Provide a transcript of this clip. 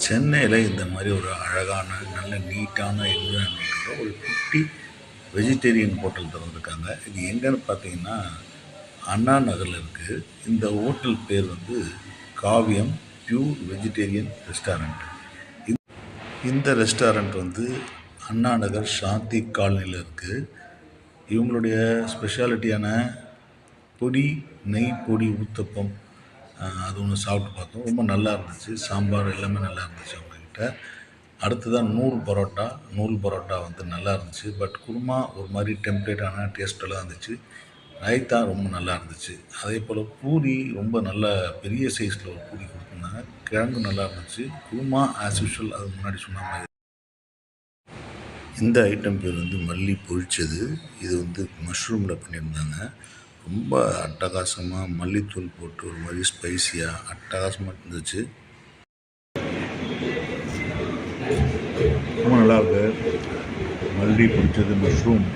சென்னையில் இந்த மாதிரி ஒரு அழகான நல்ல நீட்டான என்விரான்மெண்ட்டோட ஒரு குட்டி வெஜிடேரியன் ஹோட்டல் திறந்துருக்காங்க. இது எங்கன்னு பார்த்தீங்கன்னா அண்ணா நகரில் இருக்குது. இந்த ஹோட்டல் பேர் வந்து காவியம் பியூர் வெஜிடேரியன் ரெஸ்டாரண்ட். இந்த ரெஸ்டாரண்ட் வந்து அண்ணா நகர் சாந்தி காலனியில் இருக்குது. இவங்களுடைய ஸ்பெஷாலிட்டியான பொடி நெய் பொடி ஊத்தப்பம் அது ஒன்று சாப்பிட்டு பார்த்தோம். ரொம்ப நல்லா இருந்துச்சு. சாம்பார் எல்லாமே நல்லா இருந்துச்சு அவங்கக்கிட்ட. அடுத்ததான் நூல் பரோட்டா வந்து நல்லா இருந்துச்சு. பட் குருமா ஒரு மாதிரி டெம்ப்ளேட்டான டேஸ்ட்டெல்லாம் இருந்துச்சு. ரைத்தா ரொம்ப நல்லா இருந்துச்சு. அதே போல் பூரி ரொம்ப நல்ல பெரிய சைஸில் ஒரு பூரி கொடுத்துருந்தாங்க. கிழங்கு நல்லா இருந்துச்சு. குருமா ஆஸ் யூஷுவல் அது முன்னாடி சொன்ன மாதிரி. இந்த ஐட்டம் பேர் வந்து மல்லி பொரிச்சது. இது வந்து மஷ்ரூமில் பண்ணியிருந்தாங்க. ரொம்ப அட்டகாசமாக மல்லித்தூள் போட்டு ஒரு மாதிரி ஸ்பைஸியாக அட்டகாசமாக இருந்துச்சு. ரொம்ப நல்லா இருக்கு. மல்லி பொரிச்சது மஷ்ரூம்